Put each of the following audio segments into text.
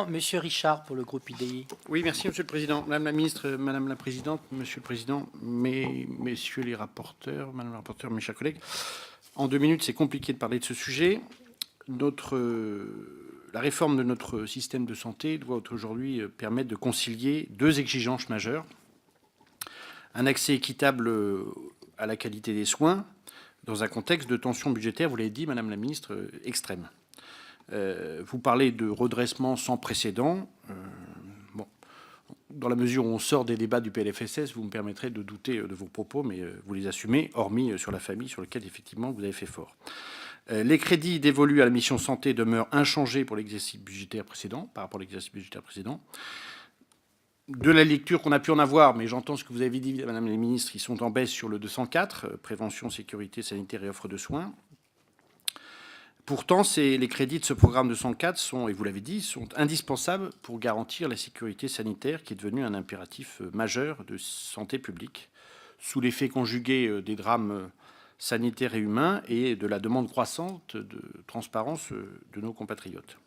Monsieur Richard pour le groupe IDI. Oui, merci Monsieur le Président. Madame la Ministre, Madame la Présidente, Monsieur le Président, Messieurs les rapporteurs, Madame la rapporteure, mes chers collègues. En 2 minutes, c'est compliqué de parler de ce sujet. La réforme de notre système de santé doit aujourd'hui permettre de concilier 2 exigences majeures. Un accès équitable à la qualité des soins dans un contexte de tension budgétaire, vous l'avez dit, Madame la Ministre, extrême. Vous parlez de redressement sans précédent. Bon, dans la mesure où on sort des débats du PLFSS, vous me permettrez de douter de vos propos, mais vous les assumez, hormis sur la famille, sur lequel effectivement vous avez fait fort. Les crédits dévolus à la mission santé demeurent inchangés pour l'exercice budgétaire précédent, par rapport à l'exercice budgétaire précédent. De la lecture qu'on a pu en avoir, mais j'entends ce que vous avez dit, Madame la Ministre, ils sont en baisse sur le 204, prévention, sécurité sanitaire et offre de soins. Pourtant, les crédits de ce programme 204 sont, et vous l'avez dit, sont indispensables pour garantir la sécurité sanitaire qui est devenue un impératif majeur de santé publique, sous l'effet conjugué des drames sanitaires et humains et de la demande croissante de transparence de nos compatriotes.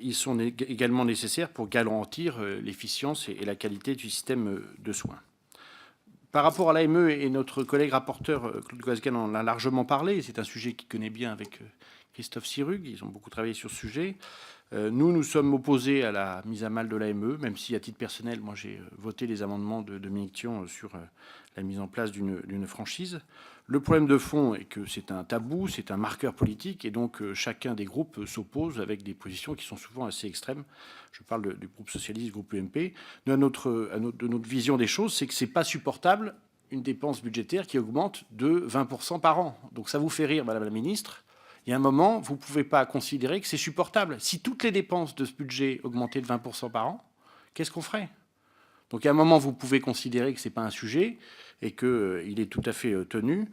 Ils sont également nécessaires pour garantir l'efficience et la qualité du système de soins. Par rapport à l'AME, et notre collègue rapporteur Claude Goasguen en a largement parlé, c'est un sujet qu'il connaît bien avec Christophe Sirugue, ils ont beaucoup travaillé sur ce sujet. Nous sommes opposés à la mise à mal de l'AME, même si à titre personnel, moi j'ai voté les amendements de Dominique Thion sur la mise en place d'une franchise. Le problème de fond est que c'est un tabou, c'est un marqueur politique, et donc chacun des groupes s'oppose avec des positions qui sont souvent assez extrêmes. Je parle du groupe socialiste, du groupe UMP. De notre vision des choses, c'est que c'est pas supportable une dépense budgétaire qui augmente de 20% par an. Donc ça vous fait rire, Madame la Ministre. Il y a un moment, vous ne pouvez pas considérer que c'est supportable. Si toutes les dépenses de ce budget augmentaient de 20% par an, qu'est-ce qu'on ferait? Donc, à un moment, vous pouvez considérer que ce n'est pas un sujet et qu'il est tout à fait tenu.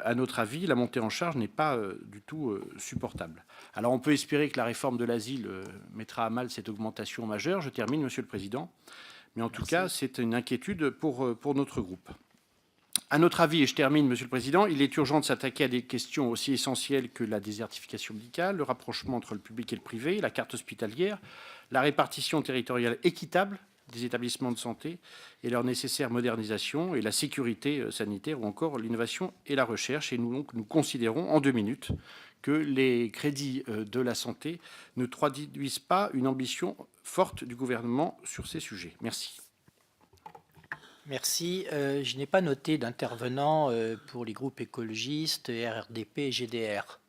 À notre avis, la montée en charge n'est pas du tout supportable. Alors, on peut espérer que la réforme de l'asile mettra à mal cette augmentation majeure. Je termine, Monsieur le Président. Mais en tout cas, c'est une inquiétude pour notre groupe. À notre avis, et je termine, Monsieur le Président, il est urgent de s'attaquer à des questions aussi essentielles que la désertification médicale, le rapprochement entre le public et le privé, la carte hospitalière, la répartition territoriale équitable des établissements de santé et leur nécessaire modernisation, et la sécurité sanitaire ou encore l'innovation et la recherche. Et nous considérons en 2 minutes que les crédits de la santé ne traduisent pas une ambition forte du gouvernement sur ces sujets. Merci. Merci. Je n'ai pas noté d'intervenants pour les groupes écologistes, RRDP et GDR.